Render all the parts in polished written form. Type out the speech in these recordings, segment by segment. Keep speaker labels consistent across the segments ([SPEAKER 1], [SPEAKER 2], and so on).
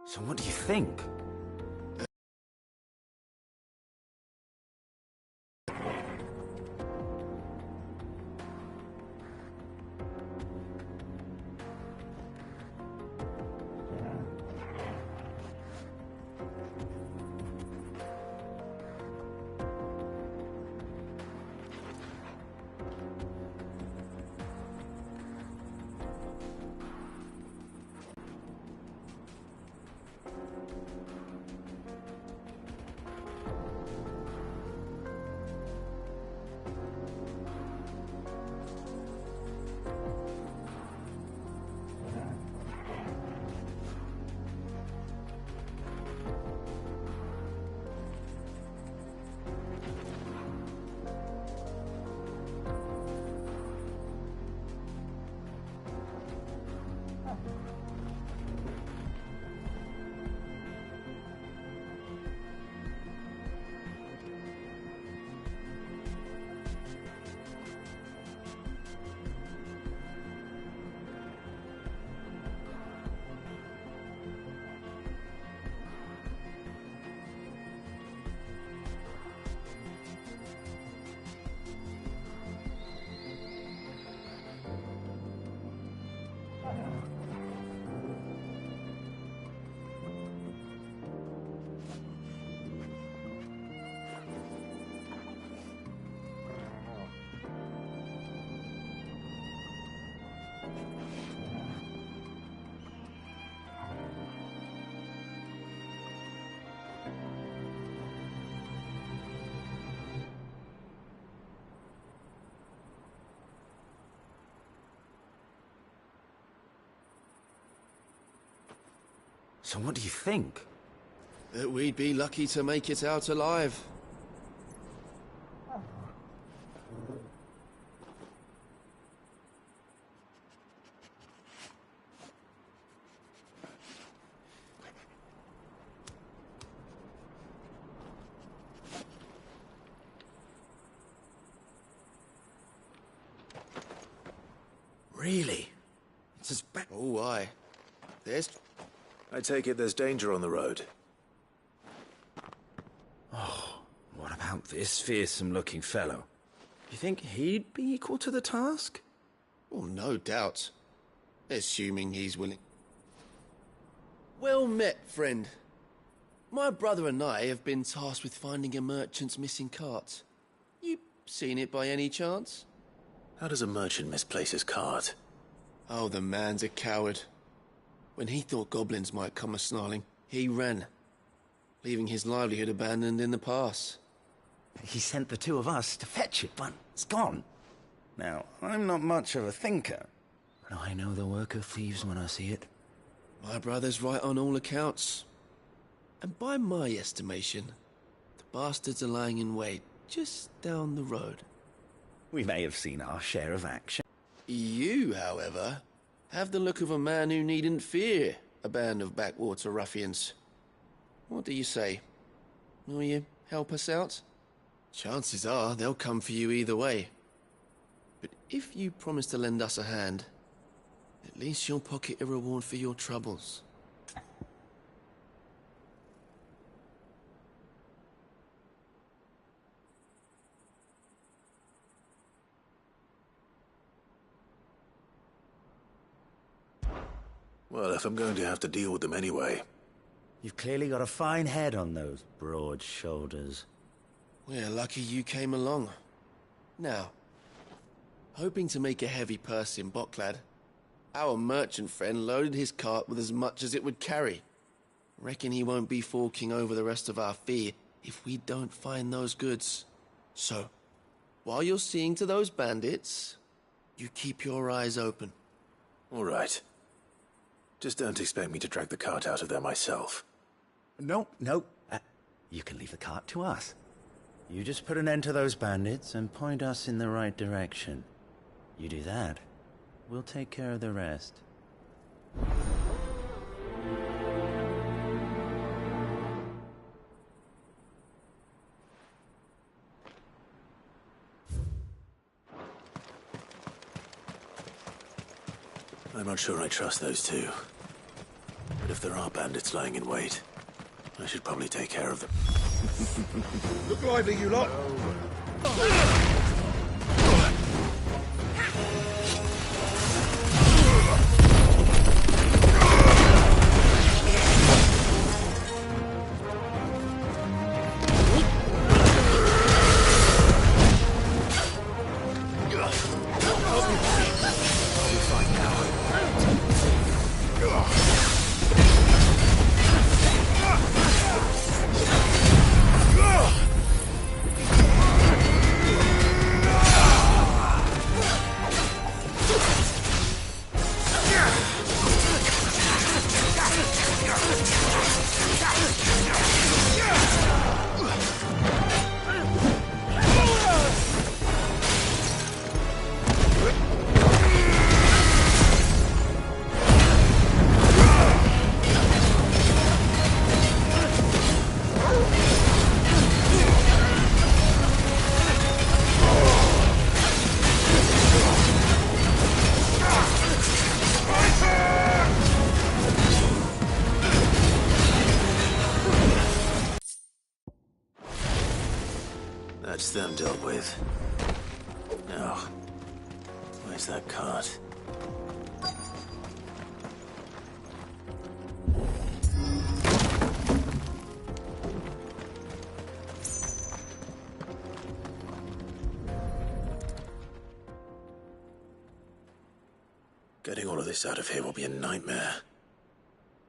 [SPEAKER 1] So what do you think? So what do you think?
[SPEAKER 2] That we'd be lucky to make it out alive.
[SPEAKER 1] Really? It's as bad.
[SPEAKER 2] Oh, aye. There's...
[SPEAKER 3] I take it there's danger on the road.
[SPEAKER 1] Oh, what about this fearsome-looking fellow? You think he'd be equal to the task?
[SPEAKER 2] Oh, no doubt. Assuming he's willing. Well met, friend. My brother and I have been tasked with finding a merchant's missing cart. You seen it by any chance?
[SPEAKER 3] How does a merchant misplace his cart?
[SPEAKER 2] Oh, the man's a coward. When he thought goblins might come a-snarling, he ran, leaving his livelihood abandoned in the pass.
[SPEAKER 1] He sent the two of us to fetch it, but it's gone. Now, I'm not much of a thinker, but I know the work of thieves when I see it.
[SPEAKER 2] My brother's right on all accounts. And by my estimation, the bastards are lying in wait just down the road.
[SPEAKER 1] We may have seen our share of action.
[SPEAKER 2] You, however, have the look of a man who needn't fear a band of backwater ruffians. What do you say? Will you help us out? Chances are they'll come for you either way. But if you promise to lend us a hand, at least you'll pocket a reward for your troubles.
[SPEAKER 3] Well, if I'm going to have to deal with them anyway.
[SPEAKER 1] You've clearly got a fine head on those broad shoulders.
[SPEAKER 2] We're lucky you came along. Now, hoping to make a heavy purse in Boklad, our merchant friend loaded his cart with as much as it would carry. Reckon he won't be forking over the rest of our fee if we don't find those goods. So, while you're seeing to those bandits, you keep your eyes open.
[SPEAKER 3] All right. Just don't expect me to drag the cart out of there myself.
[SPEAKER 1] No. You can leave the cart to us. You just put an end to those bandits and point us in the right direction. You do that, we'll take care of the rest.
[SPEAKER 3] I'm not sure I trust those two. But if there are bandits lying in wait, I should probably take care of them.
[SPEAKER 4] Look lively, you lot!
[SPEAKER 3] That's them dealt with. Now, where's that cart? Getting all of this out of here will be a nightmare.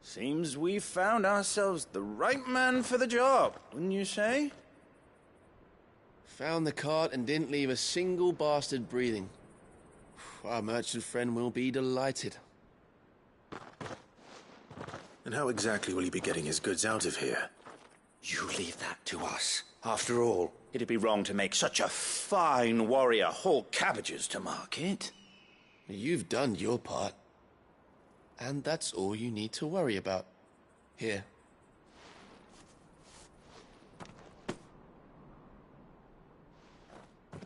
[SPEAKER 1] Seems we found ourselves the right man for the job, wouldn't you say?
[SPEAKER 2] Found the cart and didn't leave a single bastard breathing. Our merchant friend will be delighted.
[SPEAKER 3] And how exactly will he be getting his goods out of here?
[SPEAKER 1] You leave that to us. After all, it'd be wrong to make such a fine warrior haul cabbages to market.
[SPEAKER 2] You've done your part. And that's all you need to worry about. Here.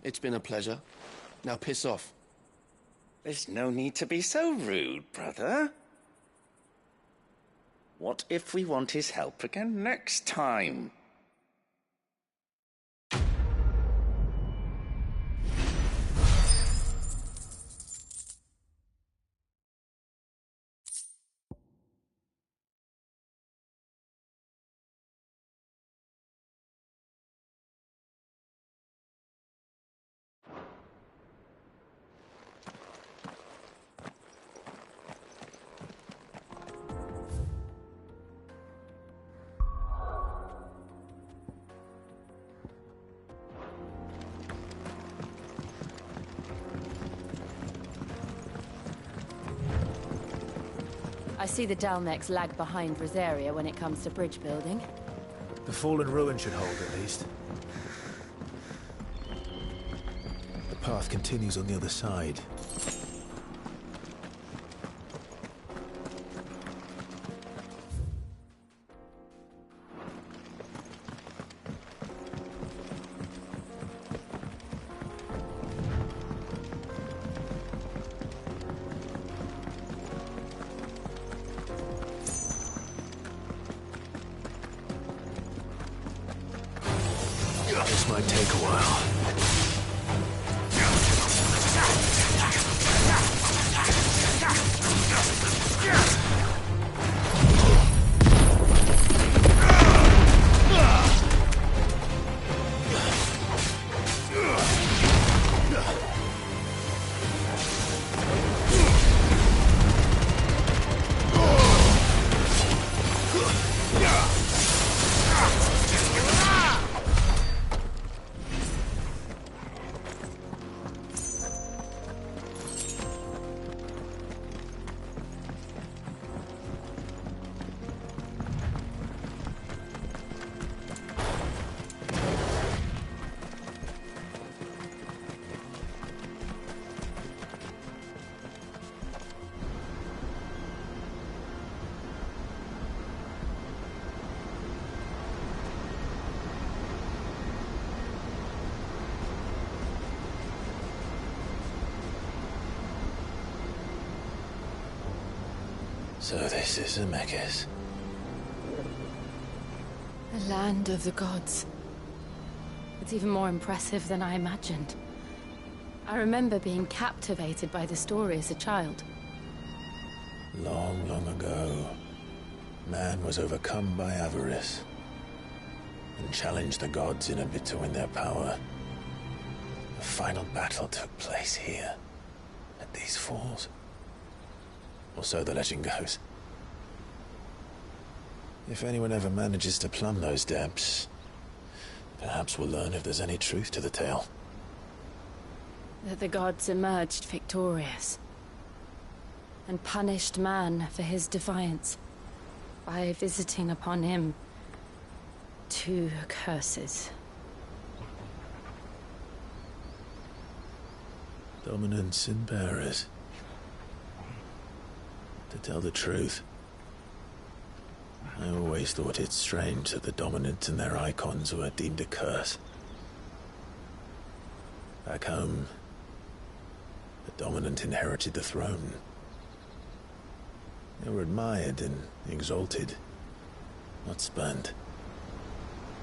[SPEAKER 2] It's been a pleasure. Now piss off.
[SPEAKER 1] There's no need to be so rude, brother. What if we want his help again next time?
[SPEAKER 5] I see the Dalnecs lag behind Rosaria when it comes to bridge building.
[SPEAKER 3] The fallen ruin should hold, at least. The path continues on the other side. This might take a while. So this is Zemeckis.
[SPEAKER 5] The land of the gods. It's even more impressive than I imagined. I remember being captivated by the story as a child.
[SPEAKER 3] Long, long ago, man was overcome by avarice and challenged the gods in a bid to win their power. The final battle took place here, at these falls. Or so the legend goes. If anyone ever manages to plumb those depths, perhaps we'll learn if there's any truth to the tale.
[SPEAKER 5] That the gods emerged victorious and punished man for his defiance by visiting upon him 2 curses.
[SPEAKER 3] Dominance and bearers. To tell the truth, I always thought it strange that the dominant and their icons were deemed a curse. Back home, the dominant inherited the throne. They were admired and exalted, not spurned.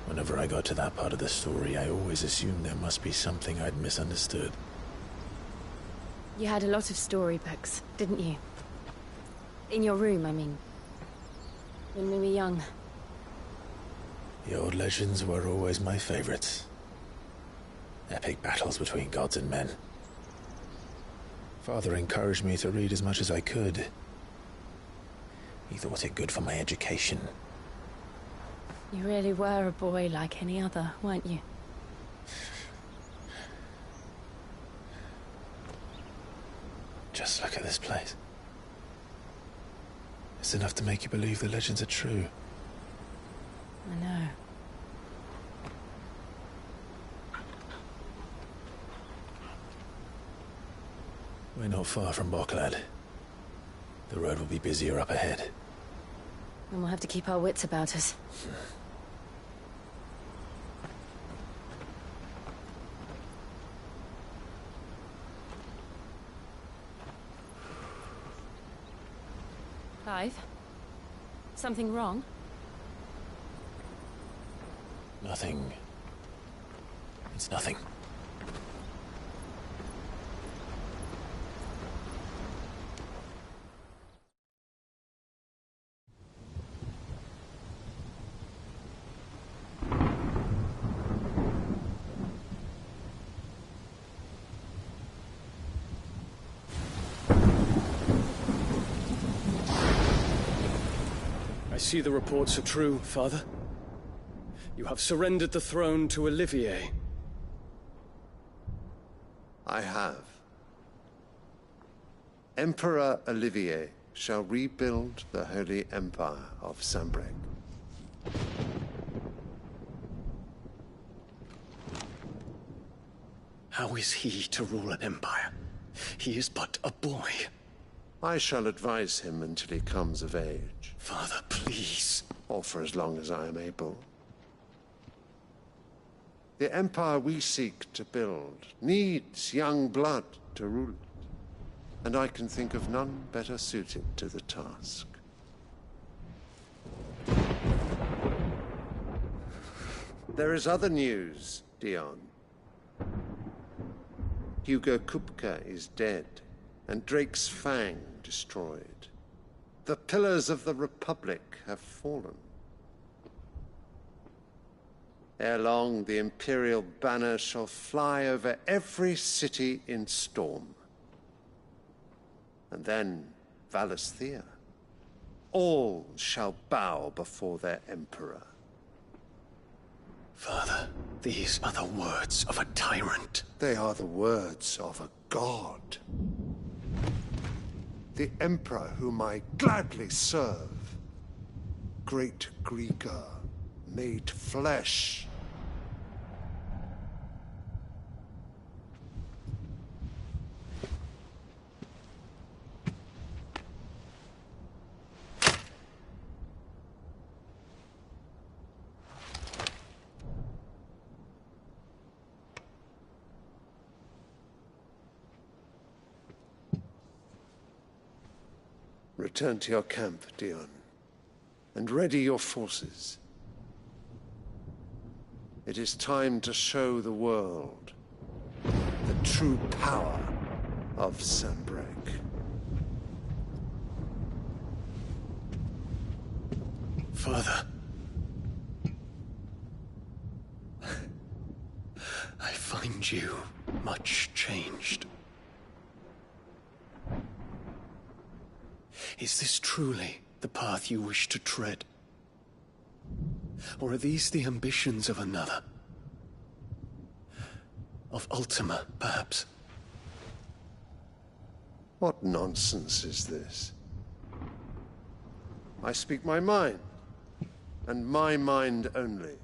[SPEAKER 3] Whenever I got to that part of the story, I always assumed there must be something I'd misunderstood.
[SPEAKER 5] You had a lot of storybooks, didn't you? In your room, I mean. When we were young.
[SPEAKER 3] The old legends were always my favorites. Epic battles between gods and men. Father encouraged me to read as much as I could. He thought it good for my education.
[SPEAKER 5] You really were a boy like any other, weren't you?
[SPEAKER 3] Just look at this place. It's enough to make you believe the legends are true.
[SPEAKER 5] I know.
[SPEAKER 3] We're not far from Boklad. The road will be busier up ahead.
[SPEAKER 5] And we'll have to keep our wits about us. Clive? Something wrong?
[SPEAKER 3] Nothing. It's nothing.
[SPEAKER 6] I see the reports are true, Father. You have surrendered the throne to Olivier.
[SPEAKER 7] I have. Emperor Olivier shall rebuild the Holy Empire of Sanbreque.
[SPEAKER 6] How is he to rule an empire? He is but a boy.
[SPEAKER 7] I shall advise him until he comes of age,
[SPEAKER 6] Father, please.
[SPEAKER 7] or for as long as I am able. The empire we seek to build needs young blood to rule it, and I can think of none better suited to the task. There is other news, Dion. Hugo Kupka is dead, and Drake's Fang destroyed. The pillars of the Republic have fallen. Ere long, the Imperial banner shall fly over every city in Storm. And then, Valisthea. All shall bow before their Emperor.
[SPEAKER 6] Father, these are the words of a tyrant.
[SPEAKER 7] They are the words of a god. The Emperor whom I gladly serve. Great Greagor, made flesh. Return to your camp, Dion, and ready your forces. It is time to show the world the true power of Sanbreque.
[SPEAKER 6] Father. I find you much changed. Is this truly the path you wish to tread? Or are these the ambitions of another? Of Ultima, perhaps?
[SPEAKER 7] What nonsense is this? I speak my mind, and my mind only.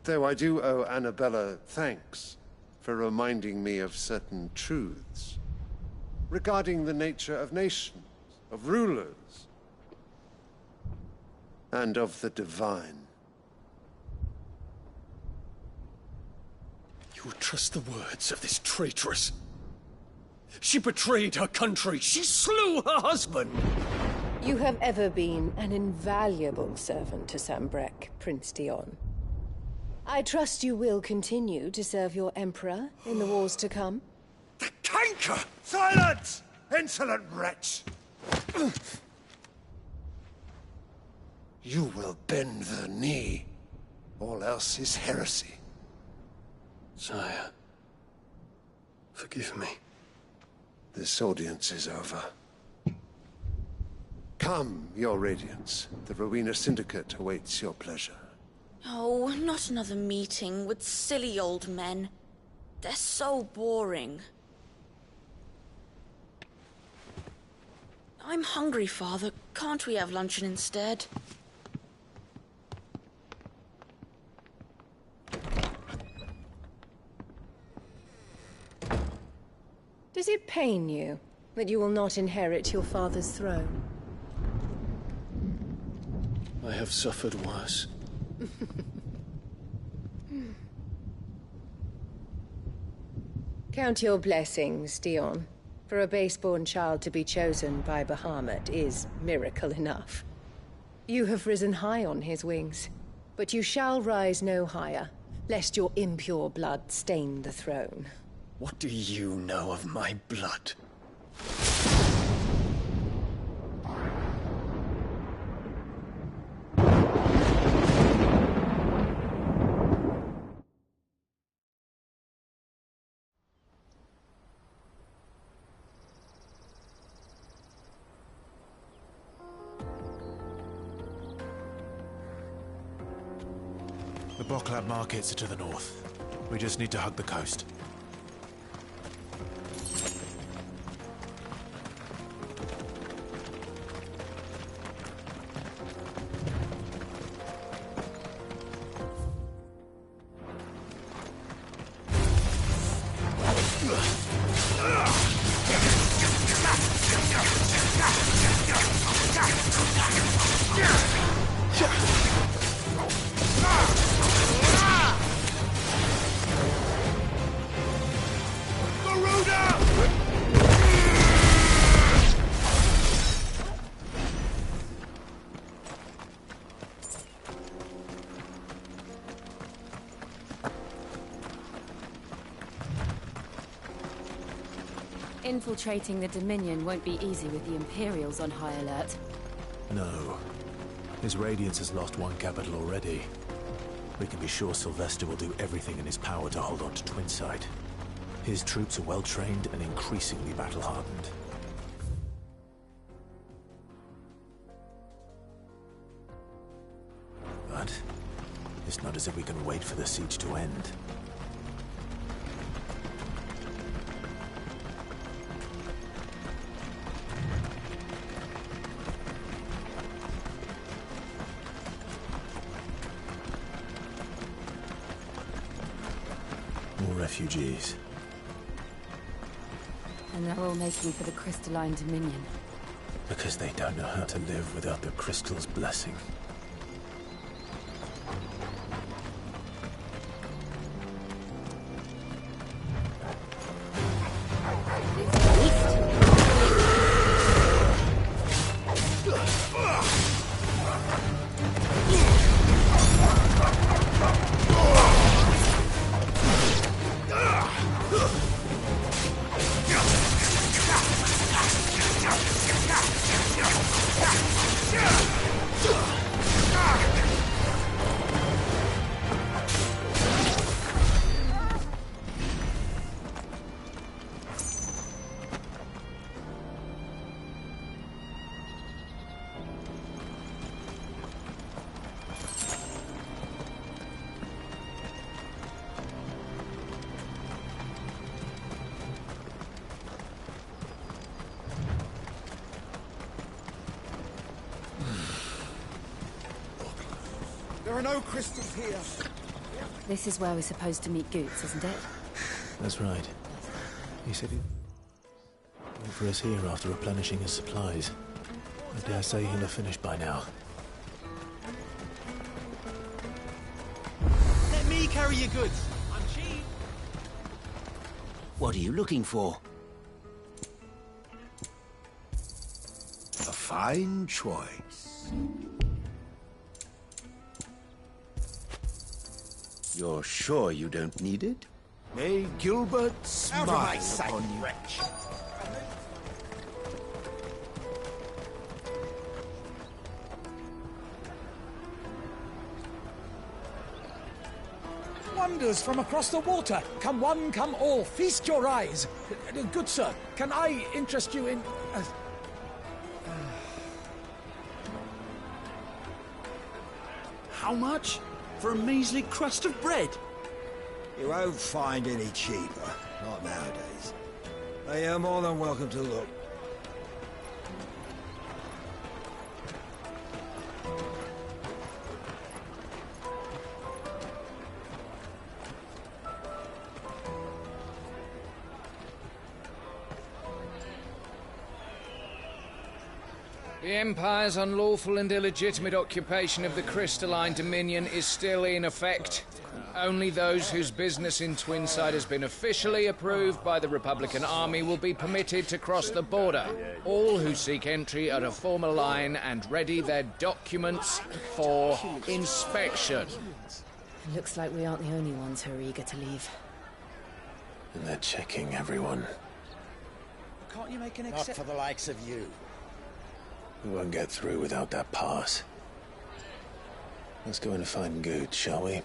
[SPEAKER 7] Though I do owe Annabella thanks for reminding me of certain truths regarding the nature of nations, of rulers, and of the divine.
[SPEAKER 6] You would trust the words of this traitress? She betrayed her country. She slew her husband.
[SPEAKER 8] You have ever been an invaluable servant to Sanbreque, Prince Dion. I trust you will continue to serve your Emperor in the wars to come.
[SPEAKER 4] The canker!
[SPEAKER 7] Silence! Insolent wretch! You will bend the knee. All else is heresy.
[SPEAKER 6] Sire, forgive me.
[SPEAKER 7] This audience is over. Come, your Radiance. The Rowena Syndicate awaits your pleasure.
[SPEAKER 9] Oh, not another meeting with silly old men. They're so boring. I'm hungry, Father. Can't we have luncheon instead?
[SPEAKER 8] Does it pain you that you will not inherit your father's throne?
[SPEAKER 6] I have suffered worse.
[SPEAKER 8] Count your blessings, Dion. For a base-born child to be chosen by Bahamut is miracle enough. You have risen high on his wings, but you shall rise no higher, lest your impure blood stain the throne.
[SPEAKER 6] What do you know of my blood?
[SPEAKER 10] The Boklab markets are to the north. We just need to hug the coast.
[SPEAKER 5] Infiltrating the Dominion won't be easy with the Imperials on high alert.
[SPEAKER 10] No. His Radiance has lost one capital already. We can be sure Sylvester will do everything in his power to hold on to Twinside. His troops are well-trained and increasingly battle-hardened. But it's not as if we can wait for the siege to end. Refugees.
[SPEAKER 5] And they're all making for the Crystalline Dominion.
[SPEAKER 10] Because they don't know how to live without the Crystal's blessing.
[SPEAKER 4] There are no crystals here.
[SPEAKER 5] This is where we're supposed to meet Goots, isn't it?
[SPEAKER 10] That's right. He said he'd wait for us here after replenishing his supplies. I dare say he'll have finished by now.
[SPEAKER 6] Let me carry your goods. I'm cheap.
[SPEAKER 11] What are you looking for?
[SPEAKER 4] A fine choice.
[SPEAKER 11] You're sure you don't need it?
[SPEAKER 4] May Gilbert smile
[SPEAKER 11] Out of my sight,
[SPEAKER 4] upon you.
[SPEAKER 11] wretch!
[SPEAKER 12] Wonders from across the water. Come one, come all. Feast your eyes. Good sir, can I interest you in...
[SPEAKER 6] How much? For a measly crust of bread?
[SPEAKER 13] You won't find any cheaper. Not nowadays. But you're more than welcome to look.
[SPEAKER 14] The Empire's unlawful and illegitimate occupation of the Crystalline Dominion is still in effect. Only those whose business in Twinside has been officially approved by the Republican Army will be permitted to cross the border. All who seek entry are to form a line and ready their documents for inspection.
[SPEAKER 5] It looks like we aren't the only ones who are eager to leave.
[SPEAKER 10] And they're checking everyone.
[SPEAKER 6] Can't you make an
[SPEAKER 11] Not for the likes of you.
[SPEAKER 10] We won't get through without that pass. Let's go in and find Good, shall we?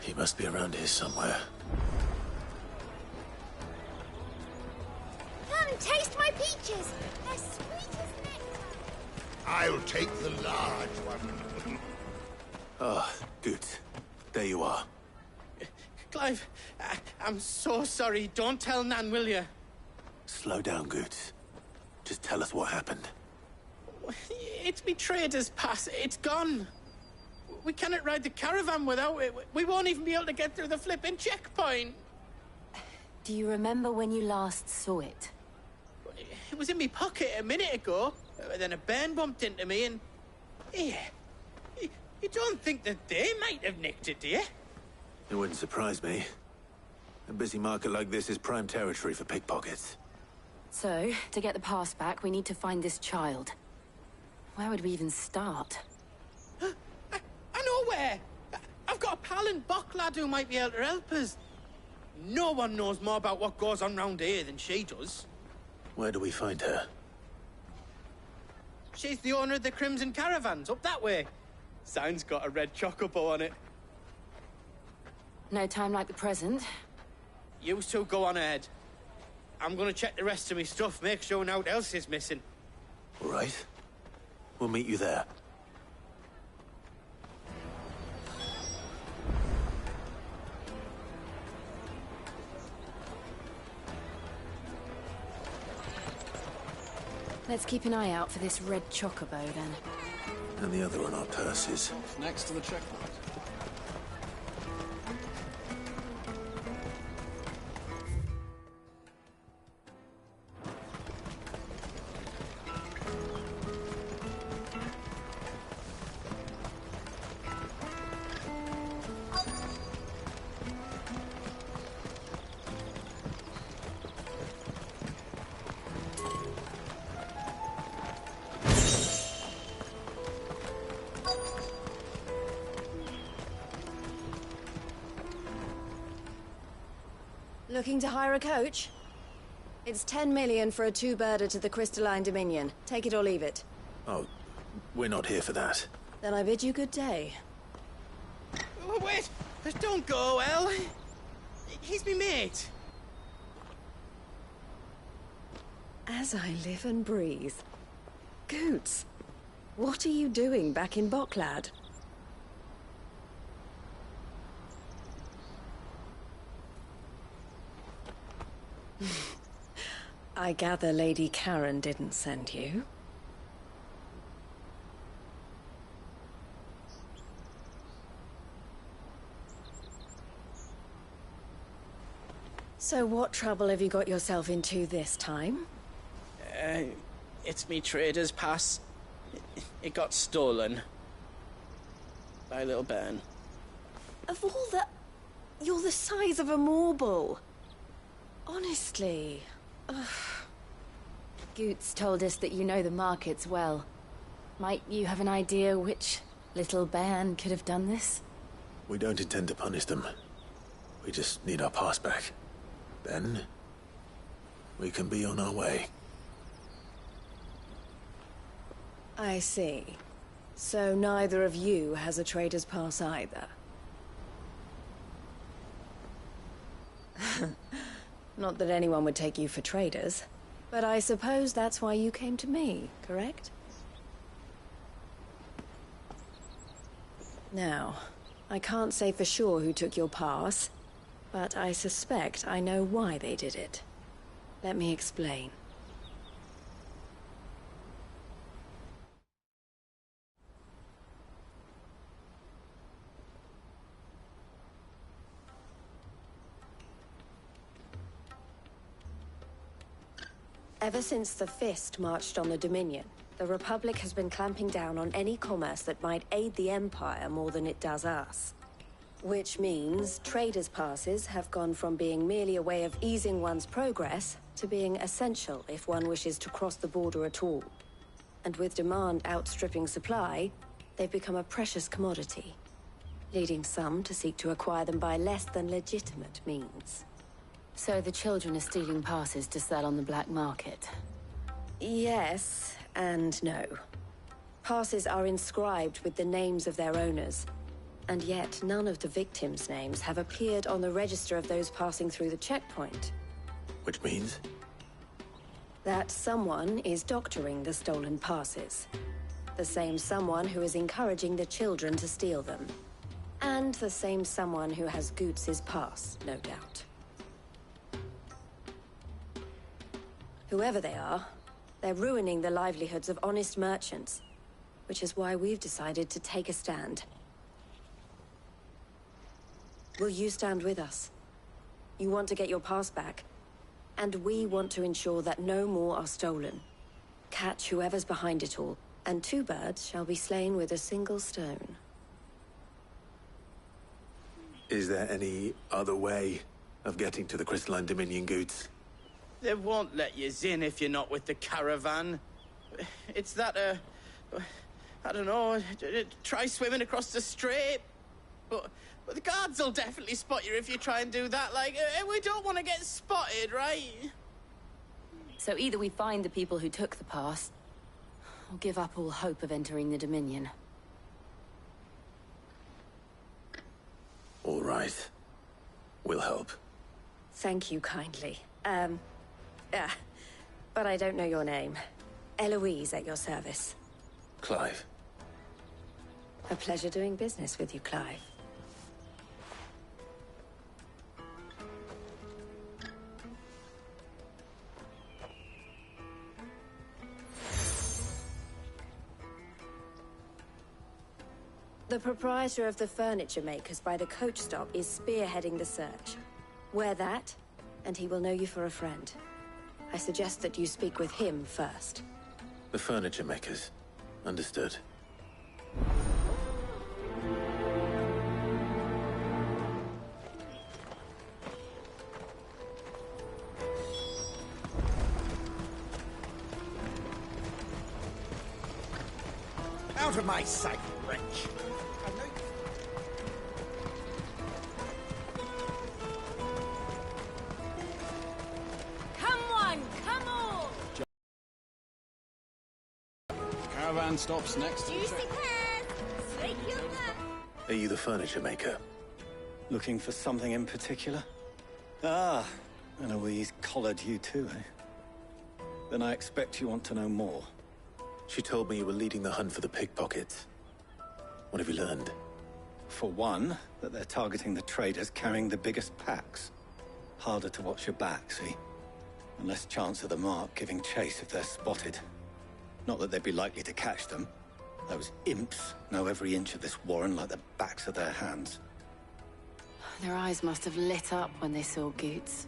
[SPEAKER 10] He must be around here somewhere.
[SPEAKER 15] Come, taste my peaches. They're sweet as nectar.
[SPEAKER 4] I'll take the large one.
[SPEAKER 10] Ah, Good. There you are.
[SPEAKER 2] Clive, I'm so sorry. Don't tell Nan, will you?
[SPEAKER 10] Slow down, Good. Just tell us what happened.
[SPEAKER 2] It's me trader's pass. It's gone. We cannot ride the caravan without it. We won't even be able to get through the flipping checkpoint.
[SPEAKER 5] Do you remember when you last saw it?
[SPEAKER 2] It was in my pocket a minute ago. Then a bairn bumped into me and... Yeah. You don't think that they might have nicked it, do you?
[SPEAKER 10] It wouldn't surprise me. A busy market like this is prime territory for pickpockets.
[SPEAKER 5] So, to get the pass back, we need to find this child. Where would we even start?
[SPEAKER 2] I know where! I've got a pal in Bocklad who might be able to help us. No one knows more about what goes on round here than she does.
[SPEAKER 10] Where do we find her?
[SPEAKER 2] She's the owner of the Crimson Caravans, up that way. Sign's got a red chocobo on it.
[SPEAKER 5] No time like the present.
[SPEAKER 2] You two go on ahead. I'm gonna check the rest of my stuff, make sure no one else is missing.
[SPEAKER 10] All right. We'll meet you there.
[SPEAKER 5] Let's keep an eye out for this red chocobo, then.
[SPEAKER 10] And the other on our purses.
[SPEAKER 6] Next to the checkpoint.
[SPEAKER 8] Looking to hire a coach? It's 10 million for a two-birder to the Crystalline Dominion. Take it or leave it.
[SPEAKER 10] Oh, we're not here for that.
[SPEAKER 8] Then I bid you good day.
[SPEAKER 16] Oh, wait! Don't go, El! He's me mate!
[SPEAKER 8] As I live and breathe. Goots, what are you doing back in Boklad? I gather Lady Karen didn't send you. So what trouble have you got yourself into this time?
[SPEAKER 16] It's me trader's pass. It got stolen. By little Ben.
[SPEAKER 8] Of all the... You're the size of a marble. Honestly. Ugh.
[SPEAKER 5] Goots told us that you know the markets well. Might you have an idea which little bairn could have done this?
[SPEAKER 10] We don't intend to punish them. We just need our pass back. Then, we can be on our way.
[SPEAKER 8] I see. So neither of you has a trader's pass either. Not that anyone would take you for traders, but I suppose that's why you came to me, correct? Now, I can't say for sure who took your pass, but I suspect I know why they did it. Let me explain. Ever since the Fist marched on the Dominion, the Republic has been clamping down on any commerce that might aid the Empire more than it does us. Which means traders' passes have gone from being merely a way of easing one's progress to being essential if one wishes to cross the border at all. And with demand outstripping supply, they've become a precious commodity, leading some to seek to acquire them by less than legitimate means.
[SPEAKER 5] So the children are stealing passes to sell on the black market?
[SPEAKER 8] Yes, and no. Passes are inscribed with the names of their owners, and yet none of the victims' names have appeared on the register of those passing through the checkpoint.
[SPEAKER 10] Which means?
[SPEAKER 8] That someone is doctoring the stolen passes. The same someone who is encouraging the children to steal them. And the same someone who has Goots' pass, no doubt. Whoever they are, they're ruining the livelihoods of honest merchants, which is why we've decided to take a stand. Will you stand with us? You want to get your pass back, and we want to ensure that no more are stolen. Catch whoever's behind it all, and two birds shall be slain with a single stone.
[SPEAKER 10] Is there any other way of getting to the Crystalline Dominion, Goots?
[SPEAKER 16] They won't let you in if you're not with the caravan. It's that, I don't know, try swimming across the strait. But the guards will definitely spot you if you try and do that. Like, we don't want to get spotted, right?
[SPEAKER 5] So either we find the people who took the pass, or give up all hope of entering the Dominion.
[SPEAKER 10] All right. We'll help.
[SPEAKER 8] Thank you kindly. But I don't know your name. Eloise at your service.
[SPEAKER 10] Clive.
[SPEAKER 8] A pleasure doing business with you, Clive. The proprietor of the furniture makers by the coach stop is spearheading the search. Wear that, and he will know you for a friend. I suggest that you speak with him first.
[SPEAKER 10] The furniture makers. Understood.
[SPEAKER 4] Out of my sight, wretch!
[SPEAKER 6] van stops next to the
[SPEAKER 15] Juicy
[SPEAKER 6] train.
[SPEAKER 15] pears! Snake your left!
[SPEAKER 3] Are you the furniture maker?
[SPEAKER 17] Looking for something in particular? Ah, Eloise collared you too, eh? Then I expect you want to know more.
[SPEAKER 3] She told me you were leading the hunt for the pickpockets. What have you learned?
[SPEAKER 17] For one, that they're targeting the traders carrying the biggest packs. Harder to watch your back, see? And less chance of the mark giving chase if they're spotted. Not that they'd be likely to catch them. Those imps know every inch of this warren like the backs of their hands.
[SPEAKER 5] Their eyes must have lit up when they saw Goots.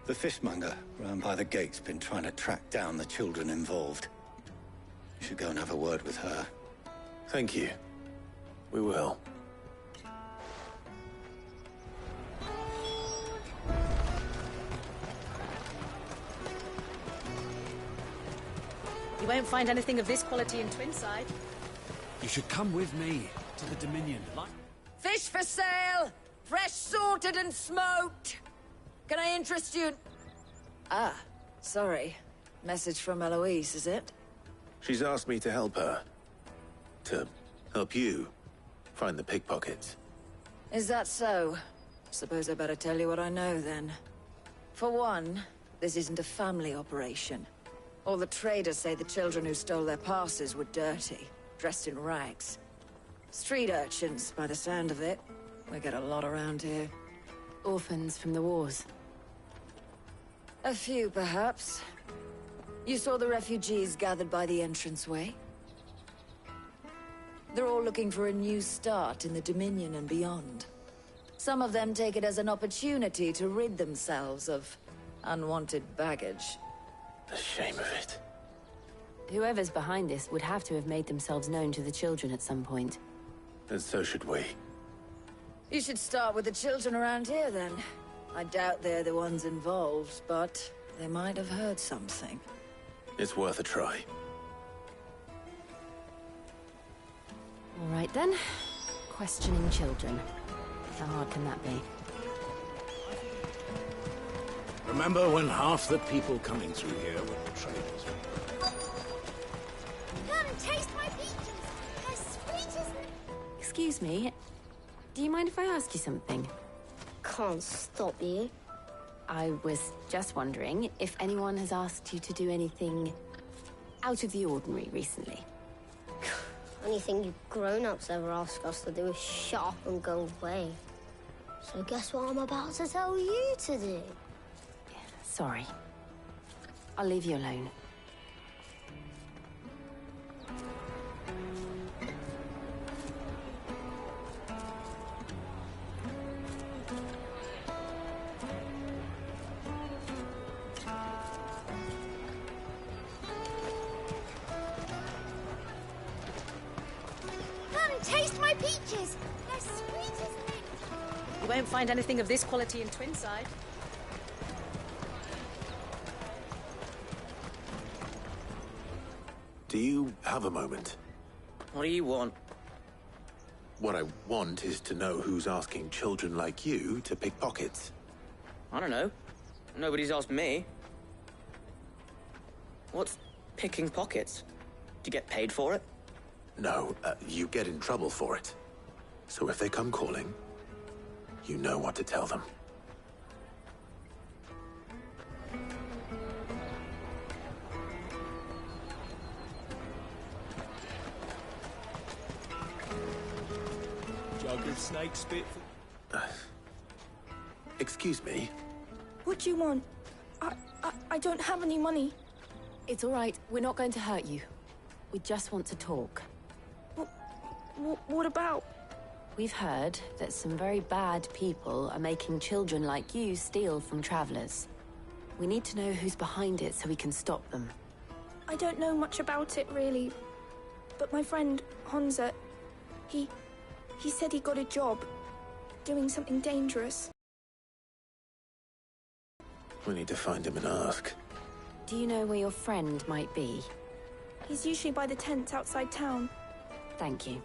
[SPEAKER 17] The fishmonger round by the gate's been trying to track down the children involved. You should go and have a word with her.
[SPEAKER 3] Thank you. We will.
[SPEAKER 18] You won't find anything of this quality in Twinside.
[SPEAKER 12] You should come with me to the Dominion.
[SPEAKER 19] Fish for sale! Fresh sorted and smoked! Can I interest you? Ah, sorry. Message from Eloise, is it?
[SPEAKER 3] She's asked me to help her. To help you find the pickpockets.
[SPEAKER 19] Is that so? Suppose I better tell you what I know, then. For one, this isn't a family operation. All the traders say the children who stole their passes were dirty, dressed in rags. Street urchins, by the sound of it. We get a lot around here.
[SPEAKER 5] Orphans from the wars.
[SPEAKER 19] A few, perhaps. You saw the refugees gathered by the entranceway? They're all looking for a new start in the Dominion and beyond. Some of them take it as an opportunity to rid themselves of unwanted baggage.
[SPEAKER 3] The shame of it.
[SPEAKER 5] Whoever's behind this would have to have made themselves known to the children at some point.
[SPEAKER 3] And so should we.
[SPEAKER 19] You should start with the children around here, then. I doubt they're the ones involved, but they might have heard something.
[SPEAKER 3] It's worth a try.
[SPEAKER 5] All right, then. Questioning children. How hard can that be?
[SPEAKER 6] Remember when half the people coming through here were the traders?
[SPEAKER 15] Come, taste my peaches! They're sweet as...
[SPEAKER 5] Excuse me. Do you mind if I ask you something?
[SPEAKER 15] Can't stop you.
[SPEAKER 5] I was just wondering if anyone has asked you to do anything out of the ordinary recently.
[SPEAKER 15] Anything you grown-ups ever ask us to do is shut up and go away. So guess what I'm about to tell you to do?
[SPEAKER 5] Sorry. I'll leave you alone.
[SPEAKER 15] Come, taste my peaches! They're sweet as nectar!
[SPEAKER 18] You won't find anything of this quality in Twinside.
[SPEAKER 3] Do you have a moment?
[SPEAKER 16] What do you want?
[SPEAKER 3] What I want is to know who's asking children like you to pick pockets.
[SPEAKER 16] I don't know. Nobody's asked me. What's picking pockets? Do you get paid for it?
[SPEAKER 3] No, you get in trouble for it. So if they come calling, you know what to tell them.
[SPEAKER 12] Jug of snake spit.
[SPEAKER 3] Excuse me?
[SPEAKER 20] What do you want? I don't have any money.
[SPEAKER 5] It's all right. We're not going to hurt you. We just want to talk.
[SPEAKER 20] What about?
[SPEAKER 5] We've heard that some very bad people are making children like you steal from travelers. We need to know who's behind it so we can stop them.
[SPEAKER 20] I don't know much about it, really. But my friend, Honza, he said he got a job doing something dangerous.
[SPEAKER 3] We need to find him and ask.
[SPEAKER 5] Do you know where your friend might be?
[SPEAKER 20] He's usually by the tents outside town.
[SPEAKER 5] Thank you.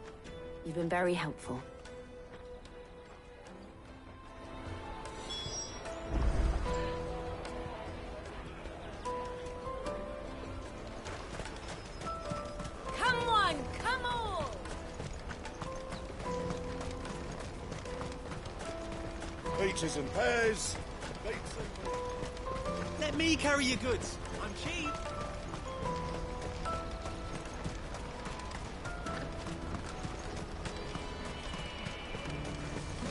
[SPEAKER 5] You've been very helpful.
[SPEAKER 19] Come on,
[SPEAKER 4] waiters and fares.
[SPEAKER 6] Let me carry your goods. I'm cheap.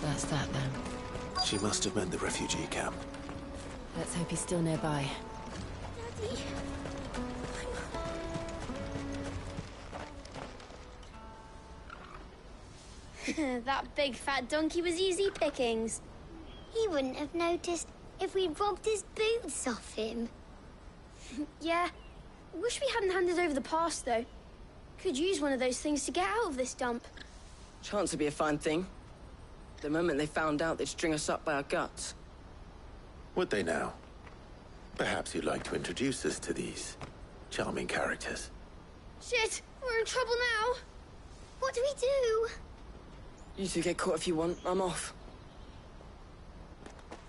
[SPEAKER 5] That's that then.
[SPEAKER 10] She must have meant the refugee camp.
[SPEAKER 5] Let's hope he's still nearby.
[SPEAKER 15] Daddy. That big fat donkey was easy pickings. He wouldn't have noticed if we'd robbed his boots off him.
[SPEAKER 20] Yeah. Wish we hadn't handed over the pass, though. Could use one of those things to get out of this dump.
[SPEAKER 16] Chance would be a fine thing. The moment they found out, they'd string us up by our guts.
[SPEAKER 10] Would they now? Perhaps you'd like to introduce us to these charming characters.
[SPEAKER 20] Shit, we're in trouble now.
[SPEAKER 15] What do we do?
[SPEAKER 16] You two get caught if you want. I'm off.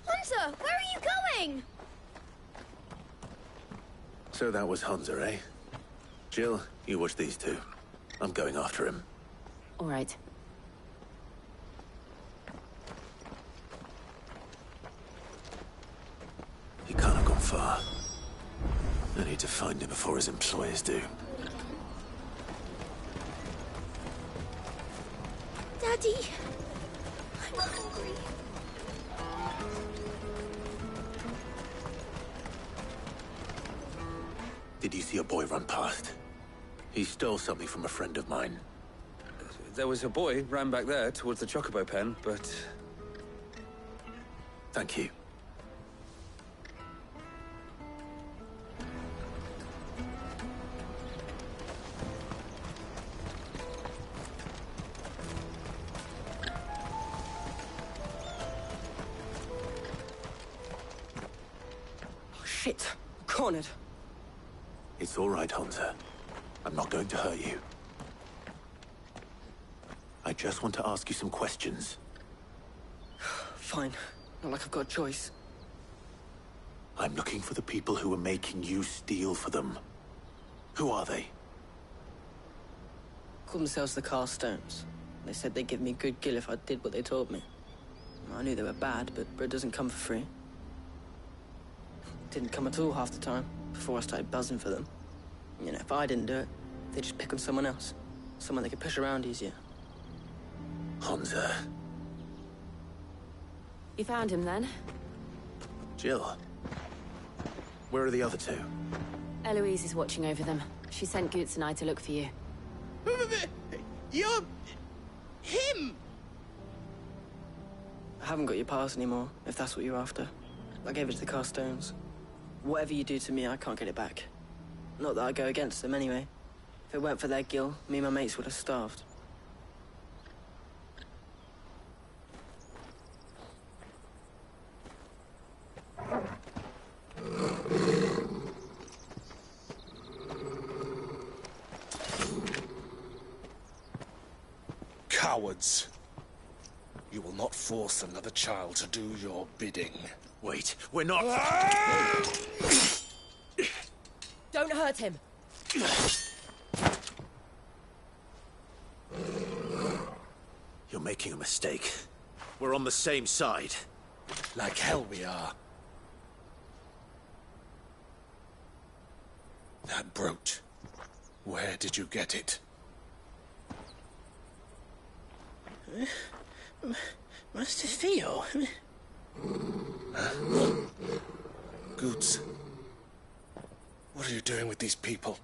[SPEAKER 20] Hunter, where are you going?
[SPEAKER 10] So that was Hunter, eh? Jill, you watch these two. I'm going after him.
[SPEAKER 5] All right.
[SPEAKER 10] He can't have gone far. I need to find him before his employers do.
[SPEAKER 20] Daddy, I'm hungry.
[SPEAKER 10] Did you see a boy run past? He stole something from a friend of mine.
[SPEAKER 21] There was a boy ran back there towards the Chocobo pen, but...
[SPEAKER 10] Thank you.
[SPEAKER 16] Shit. Cornered.
[SPEAKER 10] It's all right, Hunter. I'm not going to hurt you. I just want to ask you some questions.
[SPEAKER 16] Fine. Not like I've got a choice.
[SPEAKER 10] I'm looking for the people who are making you steal for them. Who are they?
[SPEAKER 16] Called themselves the Carstones. They said they'd give me good gill if I did what they told me. I knew they were bad, but bread doesn't come for free. Didn't come at all half the time, before I started buzzing for them. You know, if I didn't do it, they'd just pick on someone else. Someone they could push around easier.
[SPEAKER 10] Hunter.
[SPEAKER 5] You found him then?
[SPEAKER 10] Jill. Where are the other two?
[SPEAKER 5] Eloise is watching over them. She sent Goots and I to look for you.
[SPEAKER 16] You're... him! I haven't got your pass anymore, if that's what you're after. I gave it to the Carstones. Whatever you do to me, I can't get it back. Not that I go against them anyway. If it weren't for their gill, me and my mates would have starved.
[SPEAKER 4] Cowards. You will not force another child to do your bidding.
[SPEAKER 10] Wait, we're not...
[SPEAKER 5] Don't hurt him.
[SPEAKER 10] You're making a mistake. We're on the same side.
[SPEAKER 4] Like hell we are. That brooch. Where did you get it?
[SPEAKER 16] Master Theo?
[SPEAKER 4] Goots. What are you doing with these people?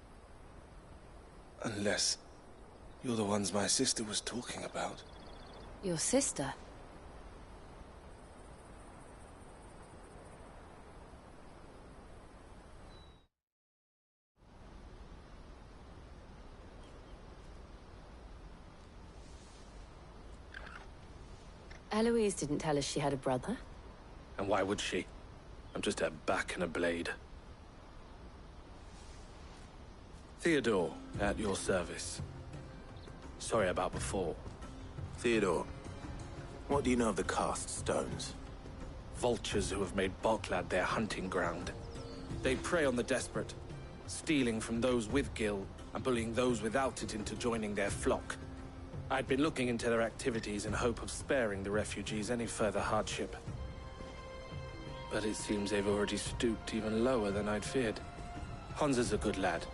[SPEAKER 4] Unless you're the ones my sister was talking about.
[SPEAKER 5] Your sister? Eloise didn't tell us she had a brother.
[SPEAKER 21] And why would she? I'm just her back and a blade. Theodore, at your service. Sorry about before.
[SPEAKER 10] Theodore, what do you know of the Cast Stones?
[SPEAKER 21] Vultures who have made Boklad their hunting ground. They prey on the desperate, stealing from those with gill and bullying those without it into joining their flock. I'd been looking into their activities in hope of sparing the refugees any further hardship. But it seems they've already stooped even lower than I'd feared. Honza's a good lad.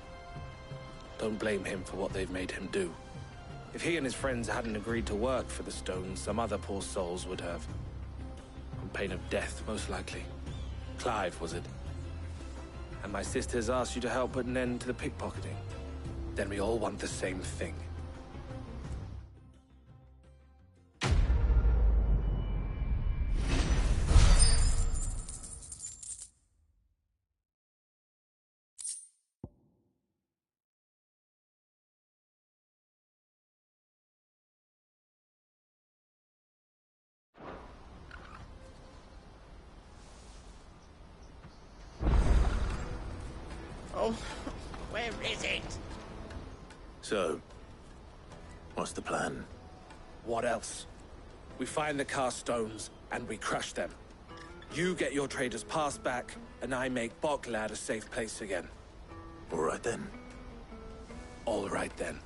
[SPEAKER 21] Don't blame him for what they've made him do. If he and his friends hadn't agreed to work for the stones, some other poor souls would have. On pain of death, most likely. Clive, was it? And my sisters asked you to help put an end to the pickpocketing. Then we all want the same thing.
[SPEAKER 16] Oh, where is it?
[SPEAKER 3] So, what's the plan?
[SPEAKER 21] What else? We find the cast stones, and we crush them. You get your trader's pass back, and I make Boklad a safe place again.
[SPEAKER 3] All right then.
[SPEAKER 21] All right then.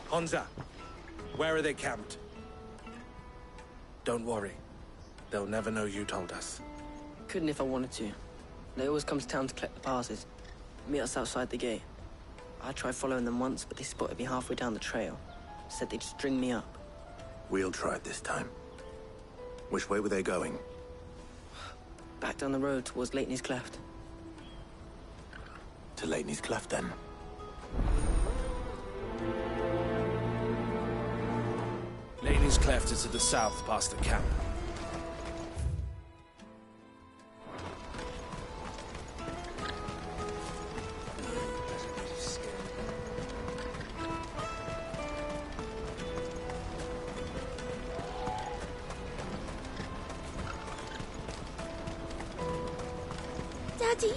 [SPEAKER 21] Honza, where are they camped? Don't worry. They'll never know you told us.
[SPEAKER 1] Couldn't if I wanted to. They always come to town to collect the passes. Meet us outside the gate. I tried following them once, but they spotted me halfway down the trail. Said they'd string me up.
[SPEAKER 3] We'll try it this time. Which way were they going?
[SPEAKER 1] Back down the road towards Leitney's Cleft.
[SPEAKER 3] To Leitney's Cleft, then.
[SPEAKER 21] Leitney's Cleft is to the south, past the camp.
[SPEAKER 20] Daddy!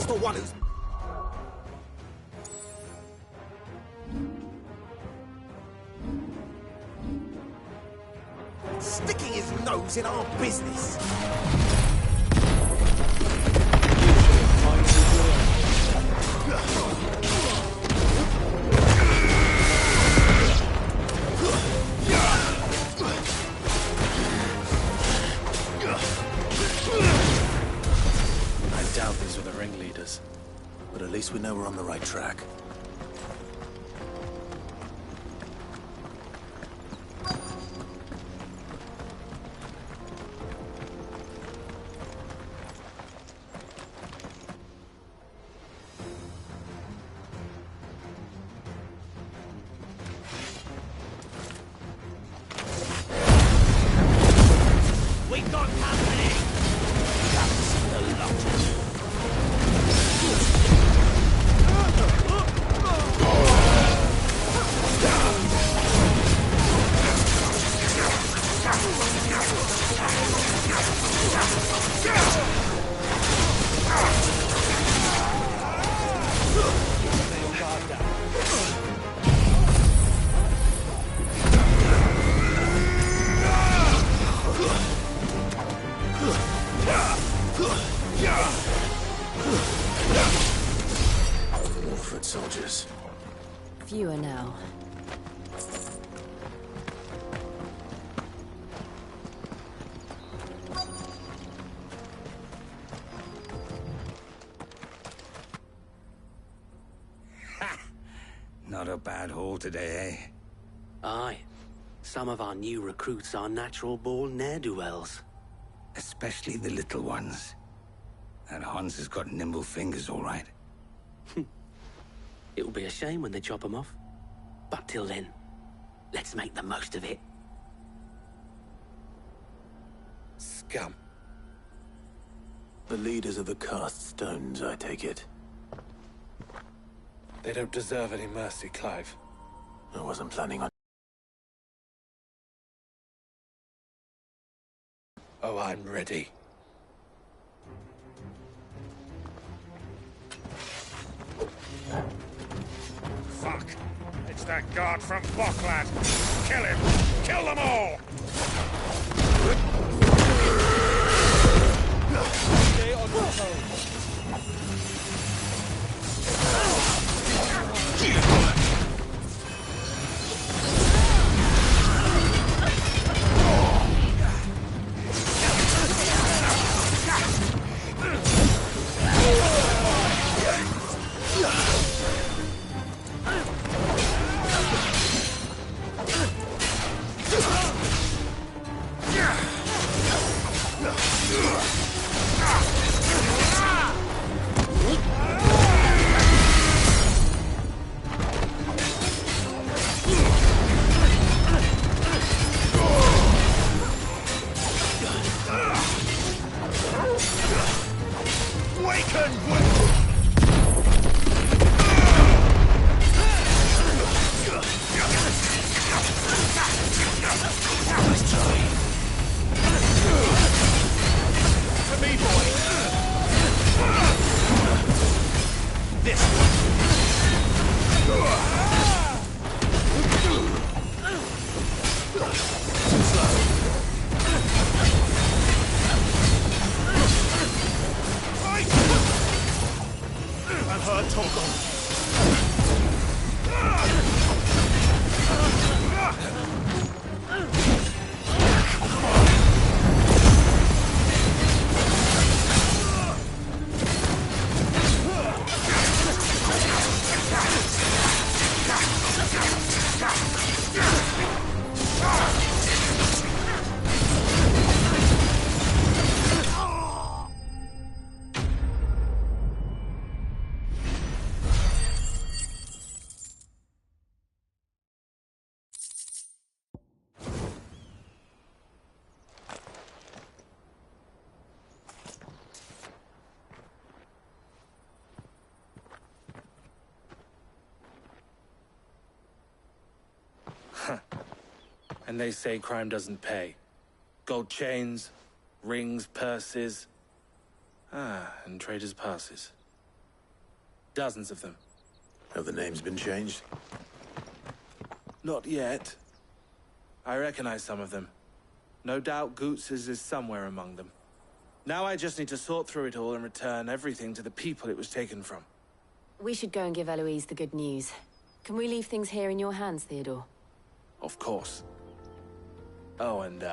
[SPEAKER 6] The one who's... sticking his nose in our business.
[SPEAKER 21] I doubt these were the ringleaders.
[SPEAKER 3] But at least we know we're on the right track.
[SPEAKER 6] We got company! That's the lot.
[SPEAKER 3] Wolford soldiers.
[SPEAKER 5] Fewer now.
[SPEAKER 13] Not a bad haul today, eh?
[SPEAKER 11] Aye. Some of our new recruits are natural-born ne'er-do-wells.
[SPEAKER 13] Especially the little ones. And Hans has got nimble fingers, all right.
[SPEAKER 11] It'll be a shame when they chop them off. But till then, let's make the most of it.
[SPEAKER 21] Scum.
[SPEAKER 3] The leaders of the cast stones, I take it.
[SPEAKER 21] They don't deserve any mercy, Clive.
[SPEAKER 3] I wasn't planning on
[SPEAKER 6] Oh, I'm ready.
[SPEAKER 7] Fuck! It's that guard from Boklad! Kill him! Kill them all!
[SPEAKER 6] Stay on your toes.
[SPEAKER 21] And they say crime doesn't pay. Gold chains, rings, purses. And traders' passes. Dozens of them.
[SPEAKER 3] Have the names been changed?
[SPEAKER 21] Not yet. I recognize some of them. No doubt Goots's is somewhere among them. Now I just need to sort through it all and return everything to the people it was taken from.
[SPEAKER 5] We should go and give Eloise the good news. Can we leave things here in your hands, Theodore?
[SPEAKER 21] Of course. Oh, and,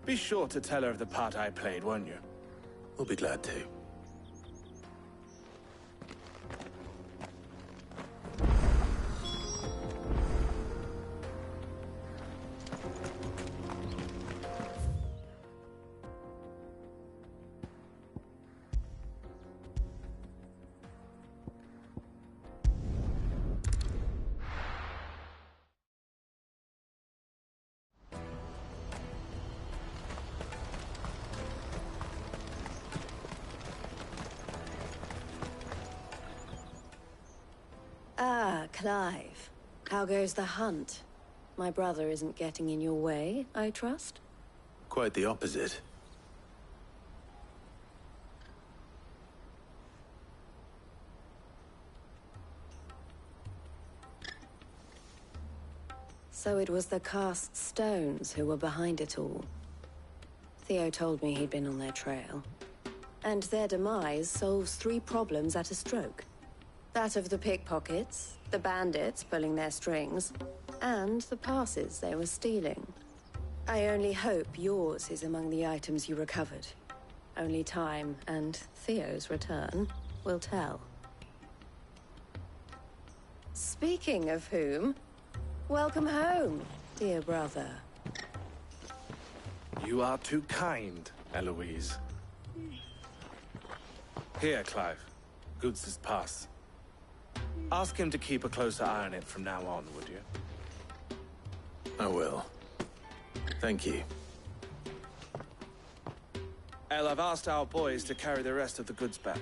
[SPEAKER 21] be sure to tell her of the part I played, won't you?
[SPEAKER 3] We'll be glad to.
[SPEAKER 8] Clive, how goes the hunt? My brother isn't getting in your way, I trust?
[SPEAKER 3] Quite the opposite.
[SPEAKER 8] So it was the cast stones who were behind it all. Theo told me he'd been on their trail. And their demise solves 3 problems at a stroke. That of the pickpockets, the bandits pulling their strings, and the passes they were stealing. I only hope yours is among the items you recovered. Only time and Theo's return will tell. Speaking of whom, welcome home, dear brother.
[SPEAKER 21] You are too kind, Eloise. Here, Clive. Goods' pass. Ask him to keep a closer eye on it from now on, would you?
[SPEAKER 3] I will. Thank you.
[SPEAKER 21] El, I've asked our boys to carry the rest of the goods back.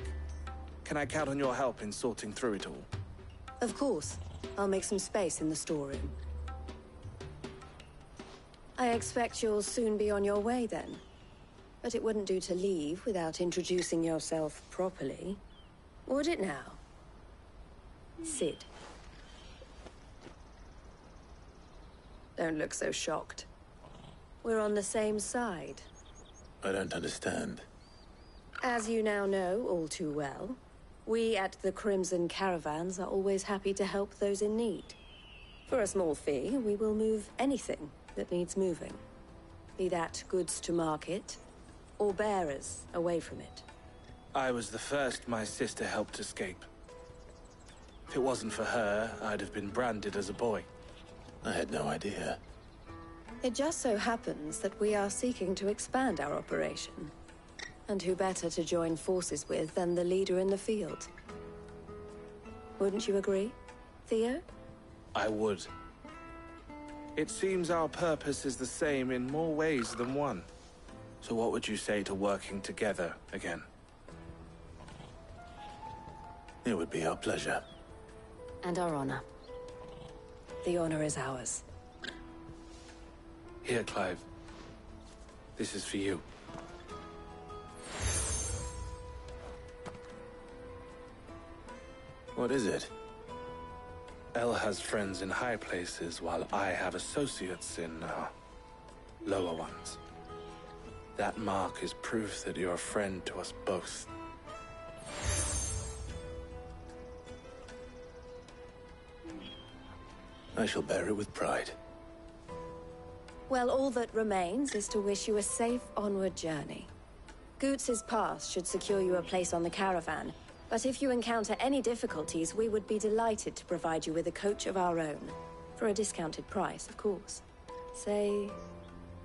[SPEAKER 21] Can I count on your help in sorting through it all?
[SPEAKER 8] Of course. I'll make some space in the storeroom. I expect you'll soon be on your way, then. But it wouldn't do to leave without introducing yourself properly. Would it now? Cid. Don't look so shocked. We're on the same side.
[SPEAKER 3] I don't understand.
[SPEAKER 8] As you now know all too well, we at the Crimson Caravans are always happy to help those in need. For a small fee, we will move anything that needs moving. Be that goods to market, or bearers away from it.
[SPEAKER 21] I was the first my sister helped escape. If it wasn't for her, I'd have been branded as a boy.
[SPEAKER 3] I had no idea.
[SPEAKER 8] It just so happens that we are seeking to expand our operation. And who better to join forces with than the leader in the field? Wouldn't you agree, Theo?
[SPEAKER 21] I would. It seems our purpose is the same in more ways than one. So what would you say to working together again?
[SPEAKER 3] It would be our pleasure.
[SPEAKER 5] And our honor.
[SPEAKER 8] The honor is ours.
[SPEAKER 21] Here, Clive. This is for you.
[SPEAKER 3] What is it?
[SPEAKER 21] El has friends in high places, while I have associates in, lower ones. That mark is proof that you're a friend to us both.
[SPEAKER 3] I shall bear it with pride.
[SPEAKER 8] Well, all that remains is to wish you a safe onward journey. Goots's pass should secure you a place on the caravan, but if you encounter any difficulties, we would be delighted to provide you with a coach of our own. For a discounted price, of course. Say,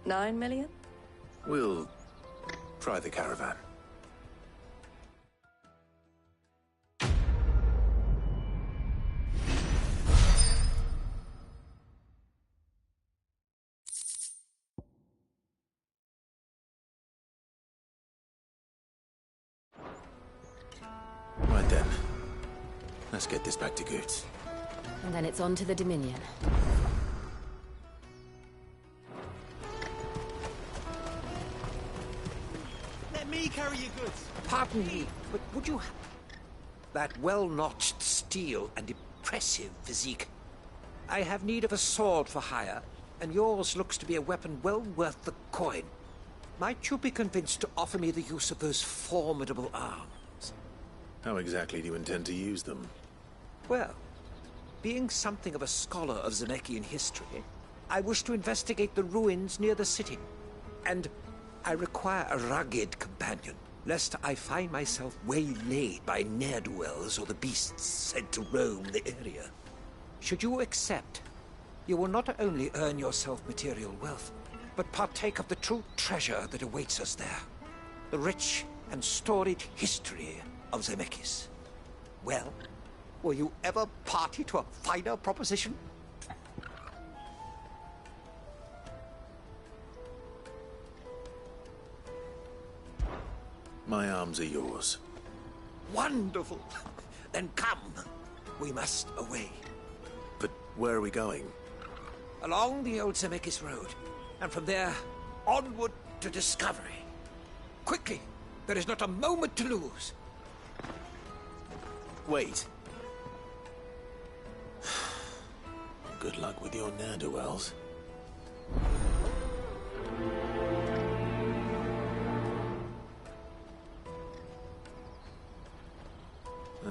[SPEAKER 8] 9 million?
[SPEAKER 3] We'll try the caravan. Right then. Let's get this back to Goots.
[SPEAKER 5] And then it's on to the Dominion.
[SPEAKER 12] Let me carry your goods. Pardon me, but would you... That well-notched steel and impressive physique. I have need of a sword for hire, and yours looks to be a weapon well worth the coin. Might you be convinced to offer me the use of those formidable arms?
[SPEAKER 3] How exactly do you intend to use them?
[SPEAKER 12] Well, being something of a scholar of Zemeckis history, I wish to investigate the ruins near the city. And I require a rugged companion, lest I find myself waylaid by ne'er-do-wells or the beasts sent to roam the area. Should you accept, you will not only earn yourself material wealth, but partake of the true treasure that awaits us there. The rich and storied history of Zemeckis. Well, were you ever party to a finer proposition?
[SPEAKER 3] My arms are yours.
[SPEAKER 12] Wonderful! Then come. We must away.
[SPEAKER 3] But where are we going?
[SPEAKER 12] Along the old Zemeckis Road, and from there, onward to discovery. Quickly! There is not a moment to lose.
[SPEAKER 3] Wait. Good luck with your ne'er-do-wells.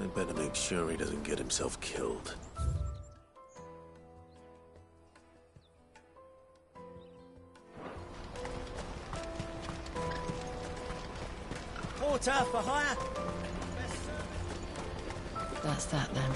[SPEAKER 3] I'd better make sure he doesn't get himself killed.
[SPEAKER 12] Porter for hire!
[SPEAKER 5] That's that then.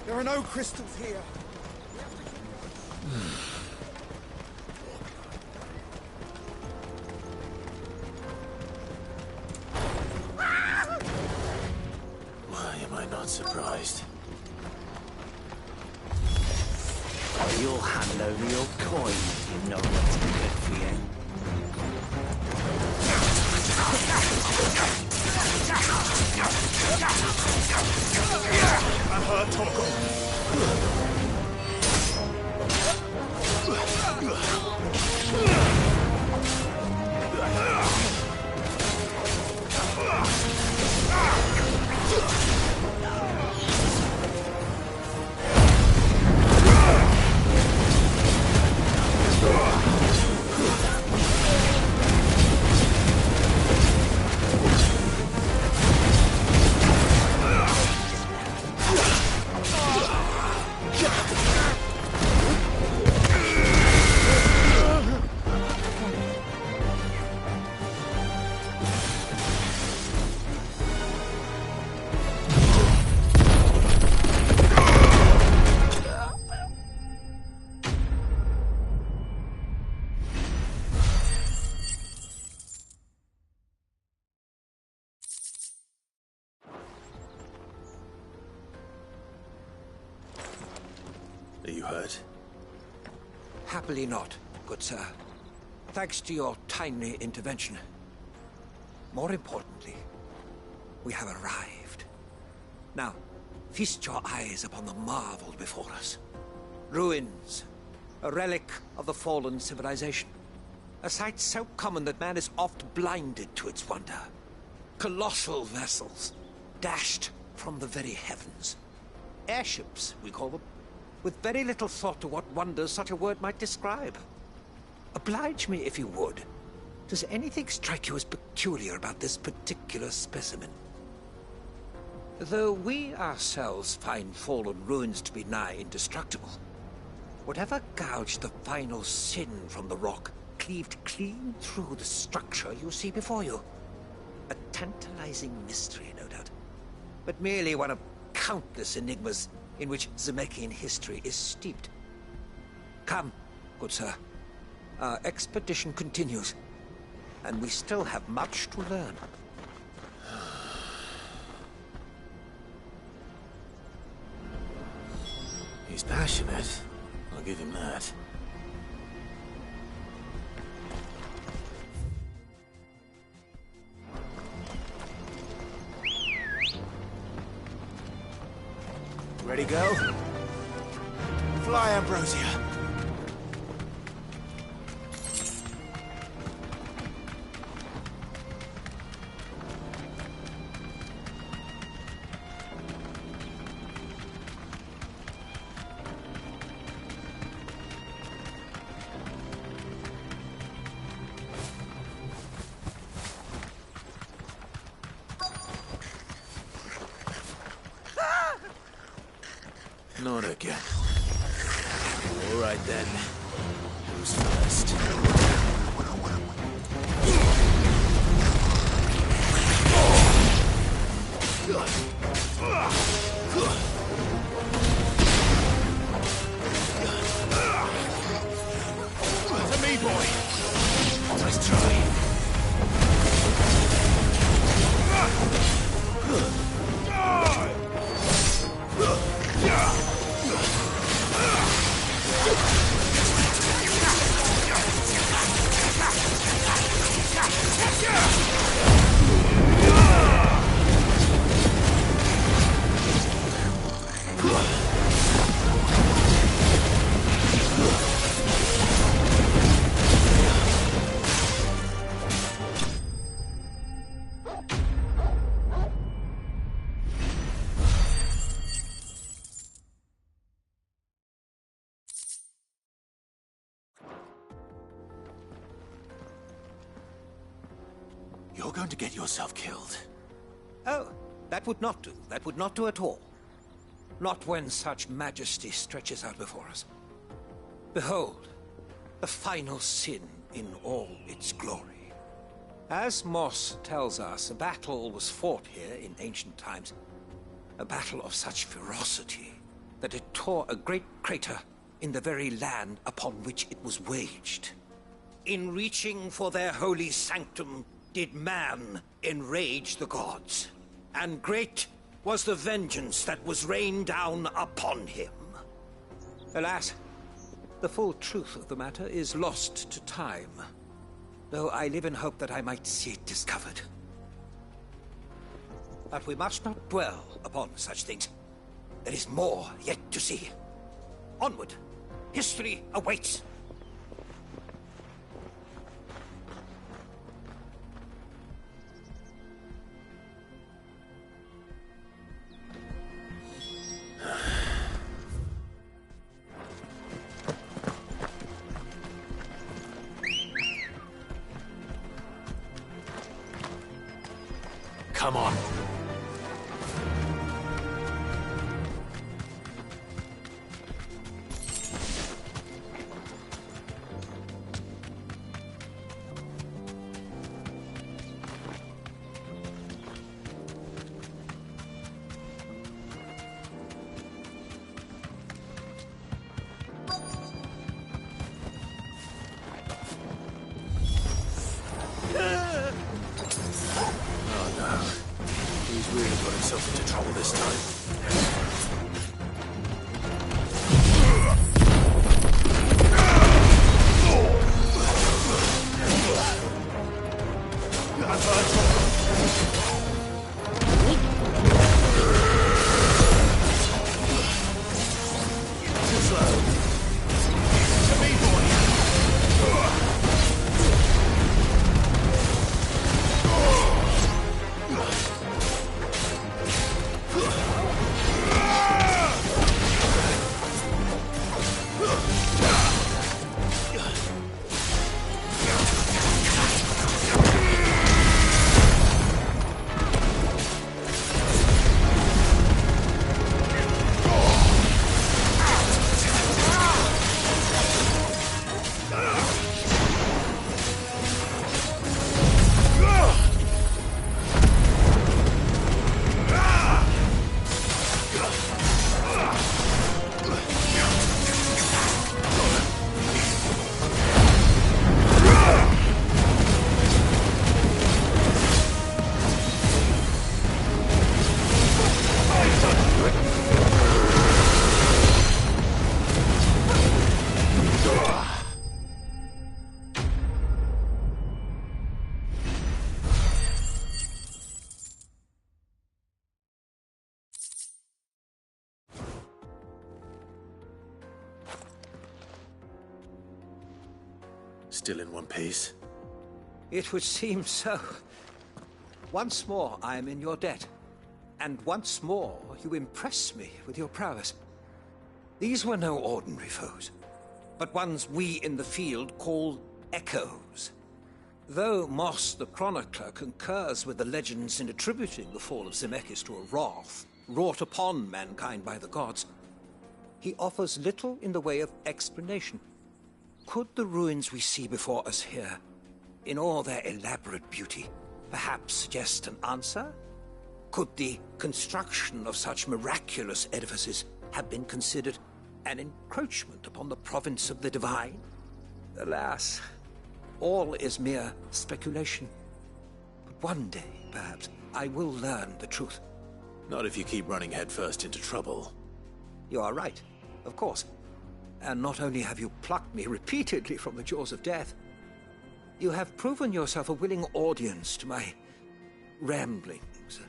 [SPEAKER 12] There are no crystals here.
[SPEAKER 10] surprised.
[SPEAKER 12] You'll hand over your coin if you know what's good for you.
[SPEAKER 10] Are you hurt?
[SPEAKER 12] Happily not, good sir. Thanks to your timely intervention. More importantly, we have arrived. Now, feast your eyes upon the marvel before us. Ruins, a relic of the fallen civilization. A sight so common that man is oft blinded to its wonder. Colossal vessels, dashed from the very heavens. Airships, we call them, with very little thought to what wonders such a word might describe. Oblige me if you would. Does anything strike you as peculiar about this particular specimen? Though we ourselves find fallen ruins to be nigh indestructible, whatever gouged the final sin from the rock cleaved clean through the structure you see before you. A tantalizing mystery, no doubt, but merely one of countless enigmas in which Zemeckis history is steeped. Come, good sir. Our expedition continues, and we still have much to learn.
[SPEAKER 10] He's passionate. I'll give him that. Ready, go? Fly, Ambrosia. Not again. All right then. Who's first? To me, boy. Nice try. You're going to get yourself killed.
[SPEAKER 12] Oh, that would not do. That would not do at all. Not when such majesty stretches out before us. Behold, the final sin in all its glory. As Moss tells us, a battle was fought here in ancient times. A battle of such ferocity that it tore a great crater in the very land upon which it was waged. In reaching for their holy sanctum, did man enrage the gods. And great was the vengeance that was rained down upon him. Alas, the full truth of the matter is lost to time, though I live in hope that I might see it discovered. But we must not dwell upon such things. There is more yet to see. Onward! History awaits!
[SPEAKER 10] Come on. Still in one piece?
[SPEAKER 12] It would seem so. Once more I am in your debt. And once more you impress me with your prowess. These were no ordinary foes, but ones we in the field call echoes. Though Moss the Chronicler concurs with the legends in attributing the fall of Zemeckis to a wrath wrought upon mankind by the gods, he offers little in the way of explanation. Could the ruins we see before us here, in all their elaborate beauty, perhaps suggest an answer? Could the construction of such miraculous edifices have been considered an encroachment upon the province of the divine? Alas, all is mere speculation. But one day, perhaps, I will learn the truth.
[SPEAKER 10] Not if you keep running headfirst into trouble.
[SPEAKER 12] You are right, of course. And not only have you plucked me repeatedly from the jaws of death, you have proven yourself a willing audience to my ramblings.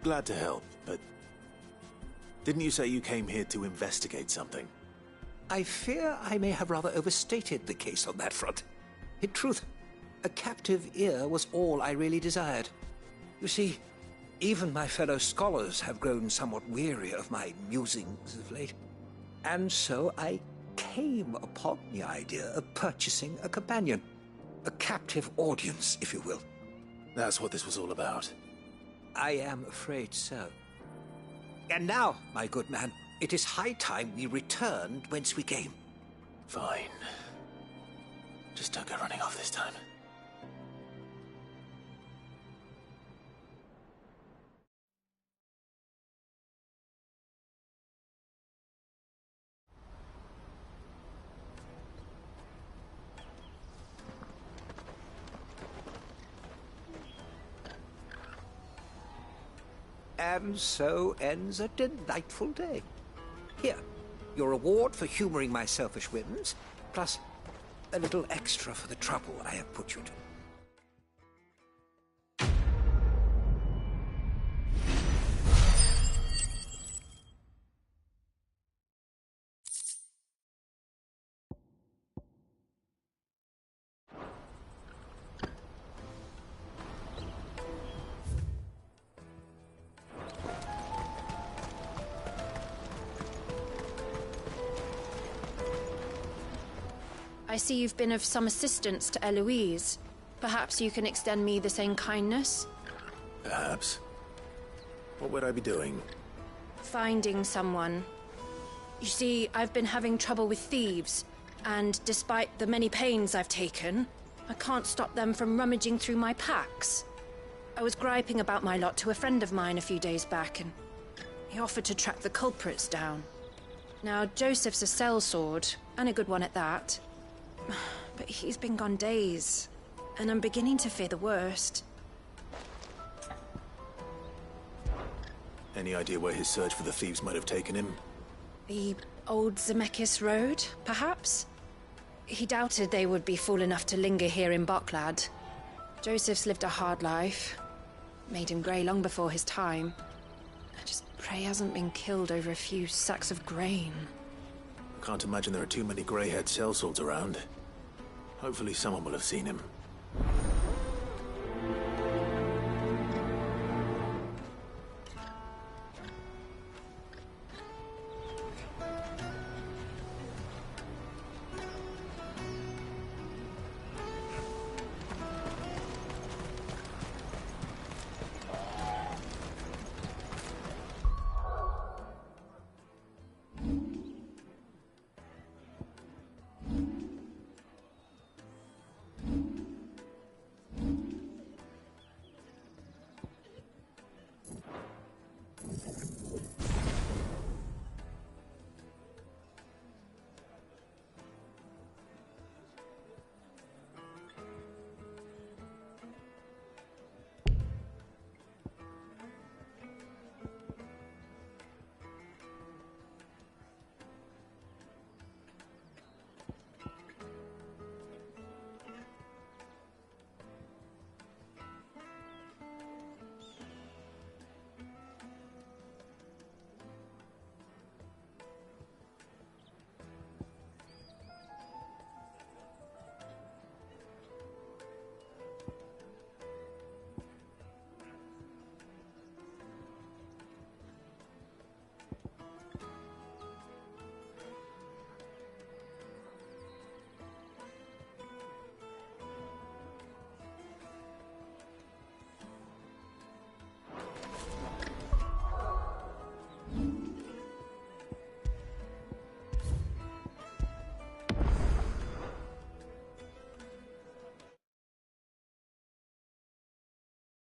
[SPEAKER 10] Glad to help, but didn't you say you came here to investigate something?
[SPEAKER 12] I fear I may have rather overstated the case on that front. In truth, a captive ear was all I really desired. You see, even my fellow scholars have grown somewhat weary of my musings of late. And so I came upon the idea of purchasing a companion. A captive audience, if you will.
[SPEAKER 10] That's what this was all about.
[SPEAKER 12] I am afraid so. And now, my good man, it is high time we returned whence we came.
[SPEAKER 10] Fine. Just don't go running off this time.
[SPEAKER 12] And so ends a delightful day. Here, your reward for humoring my selfish whims, plus a little extra for the trouble I have put you to.
[SPEAKER 20] I see you've been of some assistance to Eloise. Perhaps you can extend me the same kindness?
[SPEAKER 10] Perhaps. What would I be doing?
[SPEAKER 20] Finding someone. You see, I've been having trouble with thieves, and despite the many pains I've taken, I can't stop them from rummaging through my packs. I was griping about my lot to a friend of mine a few days back, and he offered to track the culprits down. Now, Joseph's a sellsword, and a good one at that. But he's been gone days, and I'm beginning to fear the worst.
[SPEAKER 10] Any idea where his search for the thieves might have taken him?
[SPEAKER 20] The old Zemeckis Road, perhaps? He doubted they would be fool enough to linger here in Boklad. Joseph's lived a hard life. Made him grey long before his time. I just pray he hasn't been killed over a few sacks of grain.
[SPEAKER 10] I can't imagine there are too many grey-haired sellswords around. Hopefully someone will have seen him.